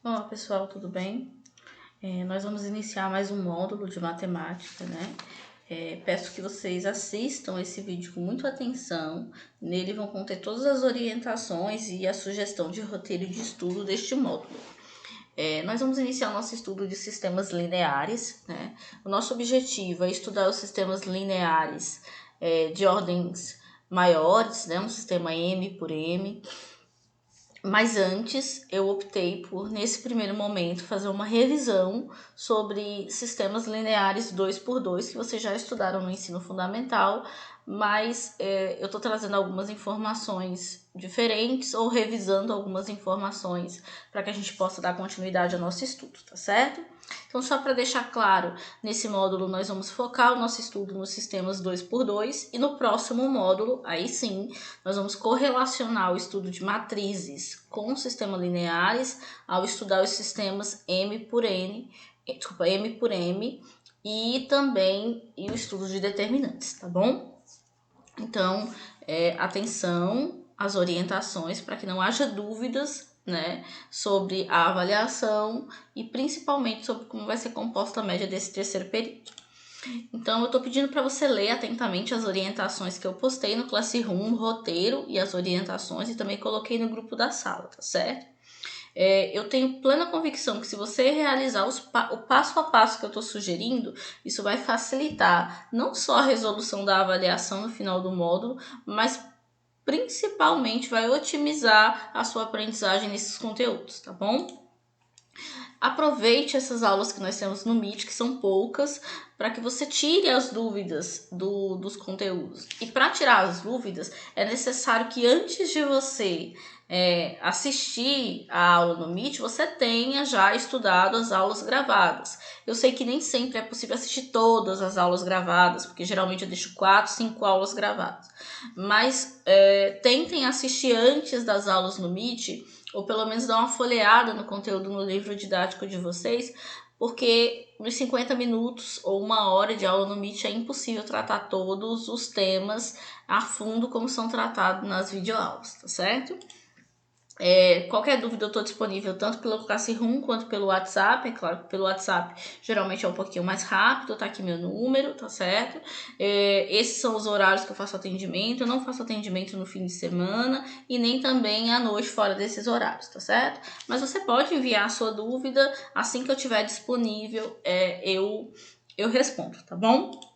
Olá pessoal, tudo bem? Nós vamos iniciar mais um módulo de matemática, né? Peço que vocês assistam esse vídeo com muita atenção. Nele vão conter todas as orientações e a sugestão de roteiro de estudo deste módulo. Nós vamos iniciar o nosso estudo de sistemas lineares, né? O nosso objetivo é estudar os sistemas lineares de ordens maiores, né? Um sistema M por M. Mas antes eu optei por, nesse primeiro momento, fazer uma revisão sobre sistemas lineares 2x2, que vocês já estudaram no ensino fundamental, mas eu estou trazendo algumas informações diferentes ou revisando algumas informações para que a gente possa dar continuidade ao nosso estudo, tá certo? Então, só para deixar claro, nesse módulo nós vamos focar o nosso estudo nos sistemas 2x2 e no próximo módulo, aí sim, nós vamos correlacionar o estudo de matrizes com sistemas lineares ao estudar os sistemas M por M e também o estudo de determinantes, tá bom? Então, atenção às orientações para que não haja dúvidas, né, sobre a avaliação e principalmente sobre como vai ser composta a média desse terceiro período. Então, eu estou pedindo para você ler atentamente as orientações que eu postei no Classroom, o roteiro e as orientações, e também coloquei no grupo da sala, tá certo? Eu tenho plena convicção que se você realizar o passo a passo que eu estou sugerindo, isso vai facilitar não só a resolução da avaliação no final do módulo, mas principalmente vai otimizar a sua aprendizagem nesses conteúdos, tá bom? Aproveite essas aulas que nós temos no Meet, que são poucas, para que você tire as dúvidas dos conteúdos. E para tirar as dúvidas, é necessário que antes de você assistir a aula no Meet, você tenha já estudado as aulas gravadas. Eu sei que nem sempre é possível assistir todas as aulas gravadas, porque geralmente eu deixo 4, 5 aulas gravadas. Mas tentem assistir antes das aulas no Meet, ou pelo menos dar uma folheada no conteúdo no livro didático de vocês, porque nos 50 minutos ou 1 hora de aula no Meet é impossível tratar todos os temas a fundo como são tratados nas videoaulas, tá certo? Qualquer dúvida eu estou disponível tanto pelo Classroom quanto pelo WhatsApp. É claro que pelo WhatsApp geralmente é um pouquinho mais rápido, tá aqui meu número, tá certo? Esses são os horários que eu faço atendimento. Eu não faço atendimento no fim de semana e nem também à noite fora desses horários, tá certo? Mas você pode enviar a sua dúvida assim que eu tiver disponível, eu respondo, tá bom?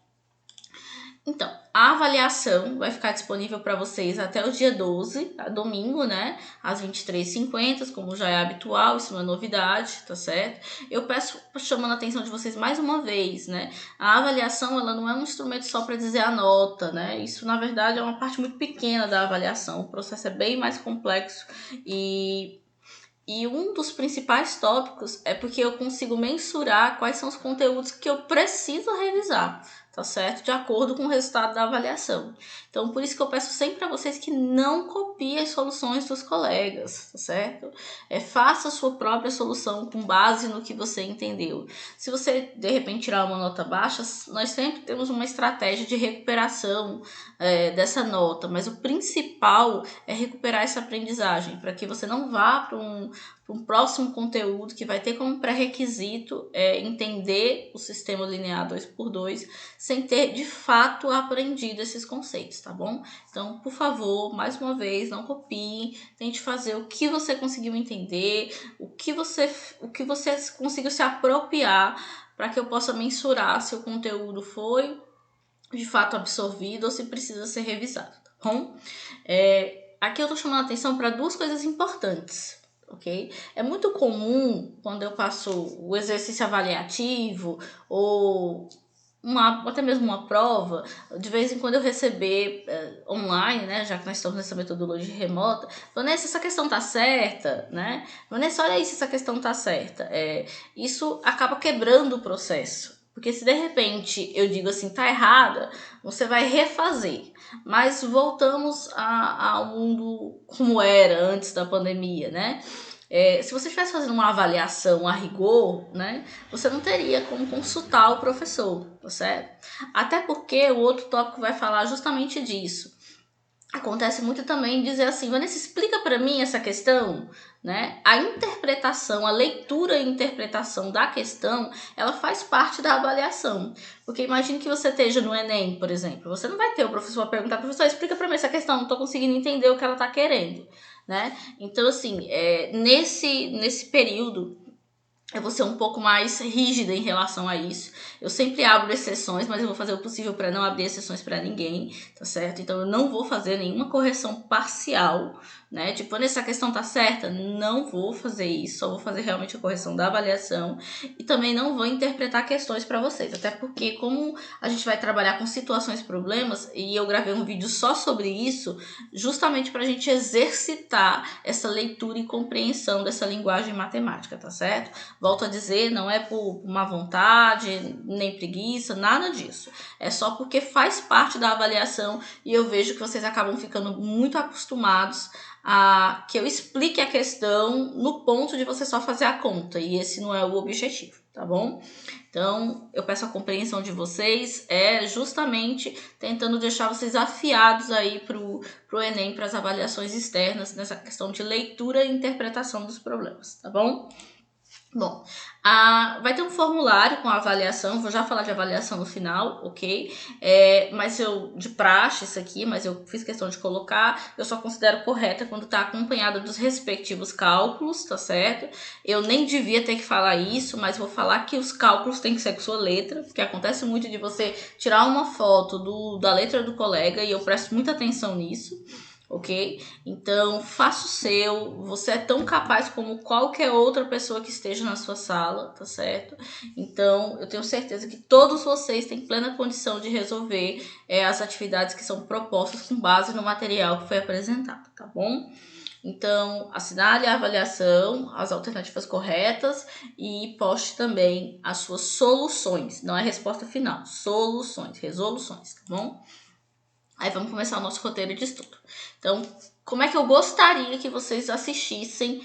Então, a avaliação vai ficar disponível para vocês até o dia 12, domingo, né? Às 23h50, como já é habitual, isso não é novidade, tá certo? Eu peço, chamando a atenção de vocês mais uma vez, né? A avaliação, ela não é um instrumento só para dizer a nota, né? Isso, na verdade, é uma parte muito pequena da avaliação. O processo é bem mais complexo e um dos principais tópicos é porque eu consigo mensurar quais são os conteúdos que eu preciso revisar, tá certo? De acordo com o resultado da avaliação. Então, por isso que eu peço sempre a vocês que não copiem as soluções dos colegas, tá certo? Faça a sua própria solução com base no que você entendeu. Se você, de repente, tirar uma nota baixa, nós sempre temos uma estratégia de recuperação dessa nota, mas o principal é recuperar essa aprendizagem, para que você não vá para um próximo conteúdo que vai ter como pré-requisito entender o sistema linear 2x2 sem ter de fato aprendido esses conceitos, tá bom? Então, por favor, mais uma vez, não copie, tente fazer o que você conseguiu entender, o que você conseguiu se apropriar, para que eu possa mensurar se o conteúdo foi de fato absorvido ou se precisa ser revisado, tá bom? Aqui eu tô chamando a atenção para 2 coisas importantes, ok? É muito comum, quando eu passo o exercício avaliativo ou até mesmo uma prova, de vez em quando eu receber online, né, já que nós estamos nessa metodologia remota, Vanessa, essa questão tá certa, né? Vanessa, olha aí se essa questão tá certa. Isso acaba quebrando o processo. Porque se de repente eu digo assim, tá errada, você vai refazer. Mas voltamos ao mundo como era antes da pandemia, né? Se você estivesse fazendo uma avaliação a rigor, né, você não teria como consultar o professor, tá certo? Até porque o outro tópico vai falar justamente disso. acontece muito também dizer assim, Vanessa, explica para mim essa questão, né? A interpretação, a leitura e interpretação da questão, ela faz parte da avaliação. Porque imagine que você esteja no Enem, por exemplo, você não vai ter o professor perguntar, professor, explica para mim essa questão, não estou conseguindo entender o que ela está querendo, né? Então, assim, nesse período, eu vou ser um pouco mais rígida em relação a isso. Eu sempre abro exceções, mas eu vou fazer o possível para não abrir exceções para ninguém, tá certo? Então eu não vou fazer nenhuma correção parcial, né? Tipo, essa questão tá certa? Não vou fazer isso, só vou fazer realmente a correção da avaliação e também não vou interpretar questões para vocês, até porque como a gente vai trabalhar com situações, problemas, e eu gravei um vídeo só sobre isso, justamente para a gente exercitar essa leitura e compreensão dessa linguagem matemática, tá certo? Volto a dizer, não é por má vontade, nem preguiça, nada disso. É só porque faz parte da avaliação e eu vejo que vocês acabam ficando muito acostumados a que eu explique a questão no ponto de você só fazer a conta. E esse não é o objetivo, tá bom? Então, eu peço a compreensão de vocês, justamente tentando deixar vocês afiados aí pro Enem, para as avaliações externas, nessa questão de leitura e interpretação dos problemas, tá bom? Bom, vai ter um formulário com a avaliação, vou já falar de avaliação no final, ok? Mas de praxe isso aqui, mas eu fiz questão de colocar, eu só considero correta quando está acompanhada dos respectivos cálculos, tá certo? Eu nem devia ter que falar isso, mas vou falar que os cálculos têm que ser com sua letra, porque acontece muito de você tirar uma foto da letra do colega e eu presto muita atenção nisso. Ok? Então, faça o seu. Você é tão capaz como qualquer outra pessoa que esteja na sua sala, tá certo? Então, eu tenho certeza que todos vocês têm plena condição de resolver as atividades que são propostas com base no material que foi apresentado, tá bom? Então, assinale a avaliação, as alternativas corretas e poste também as suas soluções. Não é resposta final, soluções, resoluções, tá bom? Aí vamos começar o nosso roteiro de estudo. Então, como é que eu gostaria que vocês assistissem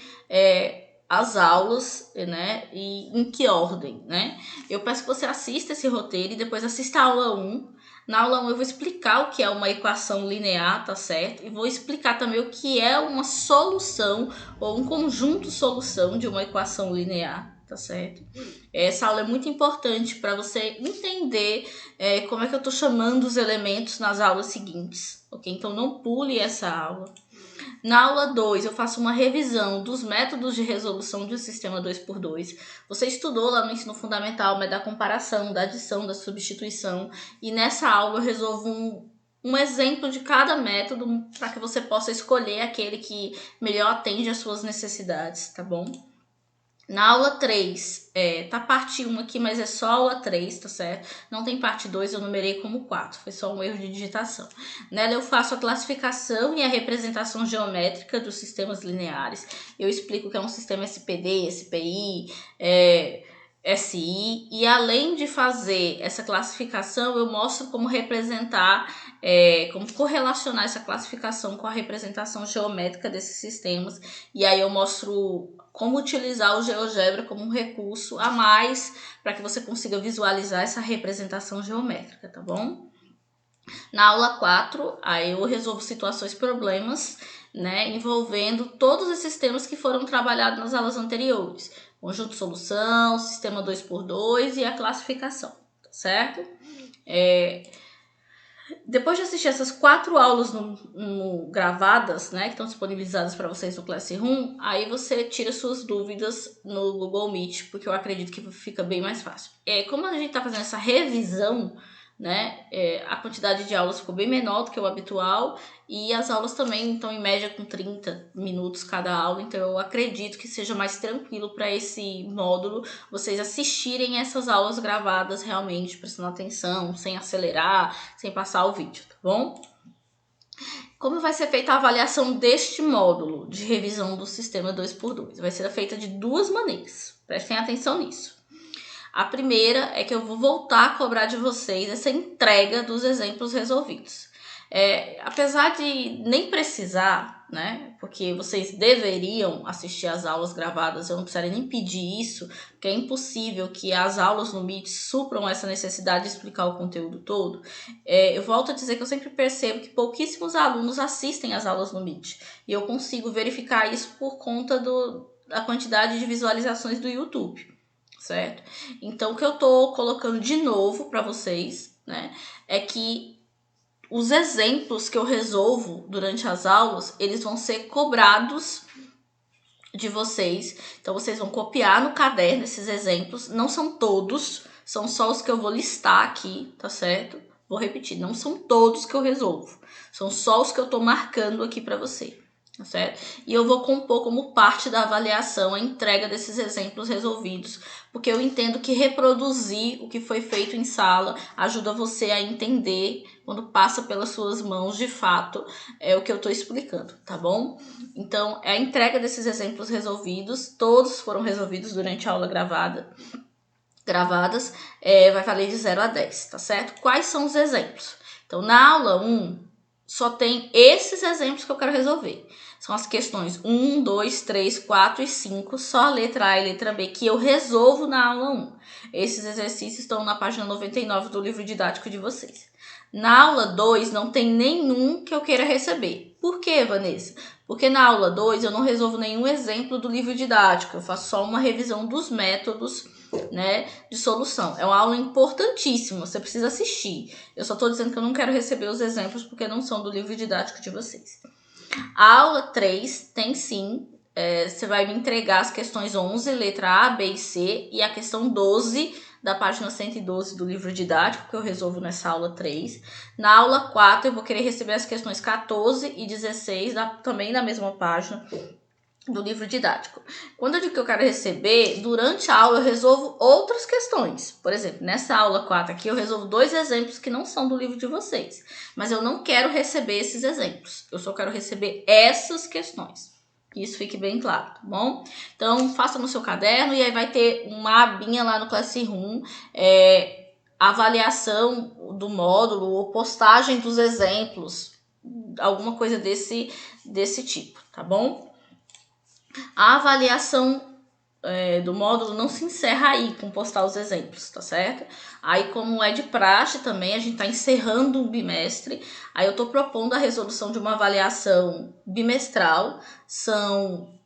as aulas, né? E em que ordem, né? Eu peço que você assista esse roteiro e depois assista a aula 1. Na aula 1 eu vou explicar o que é uma equação linear, tá certo? E vou explicar também o que é uma solução ou um conjunto solução de uma equação linear, tá certo? Essa aula é muito importante para você entender como é que eu estou chamando os elementos nas aulas seguintes, ok? Então não pule essa aula. Na aula 2, eu faço uma revisão dos métodos de resolução de um sistema 2x2. Você estudou lá no ensino fundamental, mas da comparação, da adição, da substituição. E nessa aula eu resolvo um exemplo de cada método para que você possa escolher aquele que melhor atende às suas necessidades, tá bom? Na aula 3, tá parte 1 aqui, mas é só aula 3, tá certo? Não tem parte 2, eu numerei como 4, foi só um erro de digitação. Nela eu faço a classificação e a representação geométrica dos sistemas lineares. Eu explico o que é um sistema SPD, SPI, SI, e além de fazer essa classificação, eu mostro como representar, como correlacionar essa classificação com a representação geométrica desses sistemas, e aí eu mostro como utilizar o GeoGebra como um recurso a mais para que você consiga visualizar essa representação geométrica, tá bom? Na aula 4, aí eu resolvo situações, problemas, né, envolvendo todos esses temas que foram trabalhados nas aulas anteriores. Conjunto solução, sistema 2x2 e a classificação, tá certo? Depois de assistir essas 4 aulas gravadas, né, que estão disponibilizadas para vocês no Classroom, aí você tira suas dúvidas no Google Meet, porque eu acredito que fica bem mais fácil. Como a gente está fazendo essa revisão, né, a quantidade de aulas ficou bem menor do que o habitual e as aulas também estão em média com 30 minutos cada aula, então eu acredito que seja mais tranquilo para esse módulo vocês assistirem essas aulas gravadas realmente, prestando atenção, sem acelerar, sem passar o vídeo, tá bom? Como vai ser feita a avaliação deste módulo de revisão do sistema 2x2? Vai ser feita de 2 maneiras, prestem atenção nisso. A primeira é que eu vou voltar a cobrar de vocês essa entrega dos exemplos resolvidos. Apesar de nem precisar, né? Porque vocês deveriam assistir as aulas gravadas, eu não precisaria nem pedir isso, porque é impossível que as aulas no Meet supram essa necessidade de explicar o conteúdo todo. Eu volto a dizer que eu sempre percebo que pouquíssimos alunos assistem as aulas no Meet, e eu consigo verificar isso por conta da quantidade de visualizações do YouTube, certo? Então, o que eu tô colocando de novo para vocês, né, é que os exemplos que eu resolvo durante as aulas, eles vão ser cobrados de vocês. Então, vocês vão copiar no caderno esses exemplos. Não são todos, são só os que eu vou listar aqui, tá certo? Vou repetir, não são todos que eu resolvo. São só os que eu tô marcando aqui para você, tá certo? E eu vou compor como parte da avaliação a entrega desses exemplos resolvidos, porque eu entendo que reproduzir o que foi feito em sala ajuda você a entender, quando passa pelas suas mãos, de fato, é o que eu estou explicando, tá bom? Então, é a entrega desses exemplos resolvidos, todos foram resolvidos durante a aula gravadas, vai valer de 0 a 10, tá certo? Quais são os exemplos? Então, na aula 1, só tem esses exemplos que eu quero resolver. São as questões 1, 2, 3, 4 e 5, só a letra A e a letra B, que eu resolvo na aula 1. Esses exercícios estão na página 99 do livro didático de vocês. Na aula 2, não tem nenhum que eu queira receber. Por quê, Vanessa? Porque na aula 2 eu não resolvo nenhum exemplo do livro didático, eu faço só uma revisão dos métodos, né, de solução. É uma aula importantíssima, você precisa assistir. Eu só estou dizendo que eu não quero receber os exemplos porque não são do livro didático de vocês. A aula 3 tem sim, você vai me entregar as questões 11, letra A, B e C, e a questão 12 da página 112 do livro didático, que eu resolvo nessa aula 3. Na aula 4 eu vou querer receber as questões 14 e 16, também da mesma página do livro didático. Quando eu digo que eu quero receber, durante a aula eu resolvo outras questões. Por exemplo, nessa aula 4 aqui eu resolvo 2 exemplos que não são do livro de vocês. Mas eu não quero receber esses exemplos. Eu só quero receber essas questões. Que isso fique bem claro, tá bom? Então, faça no seu caderno e aí vai ter uma abinha lá no Classroom, avaliação do módulo ou postagem dos exemplos, alguma coisa desse tipo, tá bom? A avaliação do módulo não se encerra aí com postar os exemplos, tá certo? Aí, como é de praxe também, a gente tá encerrando um bimestre, aí eu tô propondo a resolução de uma avaliação bimestral. São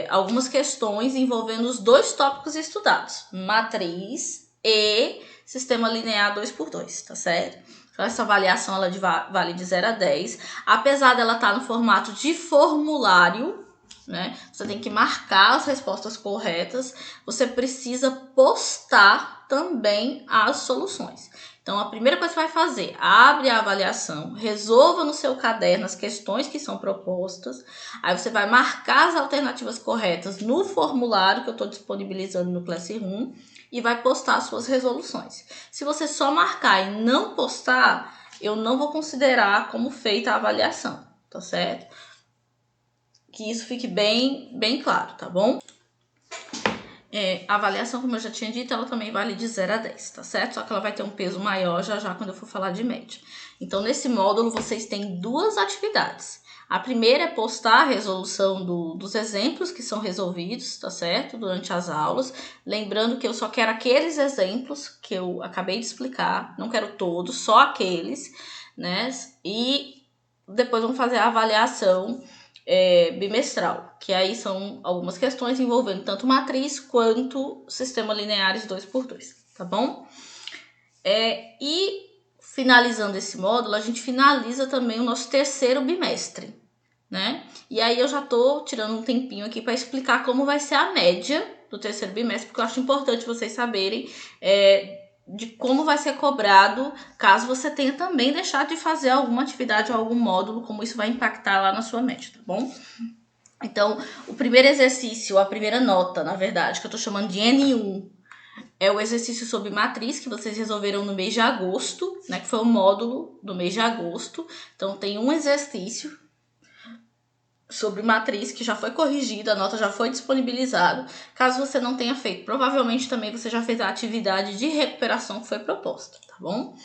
algumas questões envolvendo os 2 tópicos estudados, matriz e sistema linear 2x2, tá certo? Então, essa avaliação ela vale de 0 a 10, apesar dela estar no formato de formulário, né? Você tem que marcar as respostas corretas, você precisa postar também as soluções. Então, a primeira coisa que você vai fazer, abre a avaliação, resolva no seu caderno as questões que são propostas, aí você vai marcar as alternativas corretas no formulário que eu estou disponibilizando no Classroom e vai postar as suas resoluções. Se você só marcar e não postar, eu não vou considerar como feita a avaliação, tá certo? Que isso fique bem claro, tá bom? A avaliação, como eu já tinha dito, ela também vale de 0 a 10, tá certo? Só que ela vai ter um peso maior já quando eu for falar de média. Então, nesse módulo, vocês têm 2 atividades. A primeira é postar a resolução dos exemplos que são resolvidos, tá certo? Durante as aulas. Lembrando que eu só quero aqueles exemplos que eu acabei de explicar, não quero todos, só aqueles, né? E depois vamos fazer a avaliação bimestral, que aí são algumas questões envolvendo tanto matriz quanto sistema lineares 2x2, tá bom? E finalizando esse módulo, a gente finaliza também o nosso 3º bimestre, né? E aí eu já tô tirando um tempinho aqui para explicar como vai ser a média do 3º bimestre, porque eu acho importante vocês saberem de como vai ser cobrado, caso você tenha também deixado de fazer alguma atividade ou algum módulo, como isso vai impactar lá na sua média, tá bom? Então, o primeiro exercício, a primeira nota, na verdade, que eu tô chamando de N1, é o exercício sobre matriz, que vocês resolveram no mês de agosto, né, que foi o módulo do mês de agosto. Então, tem um exercício sobre matriz que já foi corrigido, a nota já foi disponibilizada. Caso você não tenha feito, provavelmente também você já fez a atividade de recuperação que foi proposta, tá bom?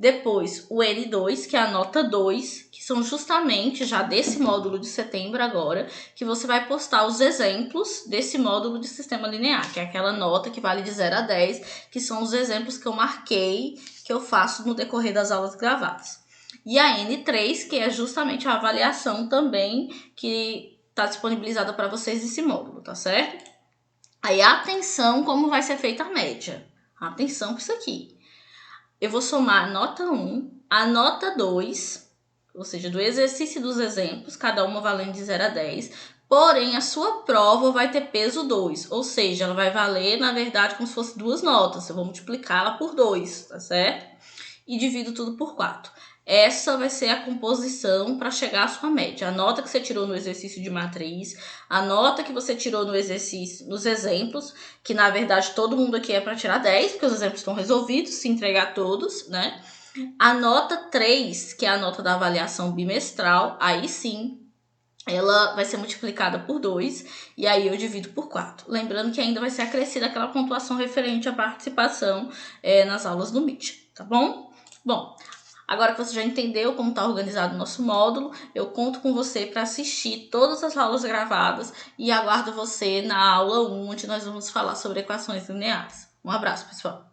Depois, o N2, que é a nota 2, que são justamente já desse módulo de setembro agora, que você vai postar os exemplos desse módulo de sistema linear, que é aquela nota que vale de 0 a 10, que são os exemplos que eu marquei, que eu faço no decorrer das aulas gravadas. E a N3, que é justamente a avaliação também que está disponibilizada para vocês nesse módulo, tá certo? Aí, atenção como vai ser feita a média. Atenção com isso aqui. Eu vou somar a nota 1, a nota 2, ou seja, do exercício e dos exemplos, cada uma valendo de 0 a 10, porém a sua prova vai ter peso 2, ou seja, ela vai valer, na verdade, como se fosse 2 notas, eu vou multiplicá-la por 2, tá certo? E divido tudo por 4. Essa vai ser a composição para chegar à sua média. A nota que você tirou no exercício de matriz, a nota que você tirou no exercício, nos exemplos, que na verdade todo mundo aqui é para tirar 10, porque os exemplos estão resolvidos, se entregar todos, né? A nota 3, que é a nota da avaliação bimestral, aí sim, ela vai ser multiplicada por 2 e aí eu divido por 4. Lembrando que ainda vai ser acrescida aquela pontuação referente à participação nas aulas do Meet, tá bom? Bom, agora que você já entendeu como está organizado o nosso módulo, eu conto com você para assistir todas as aulas gravadas e aguardo você na aula 1, onde nós vamos falar sobre equações lineares. Um abraço, pessoal!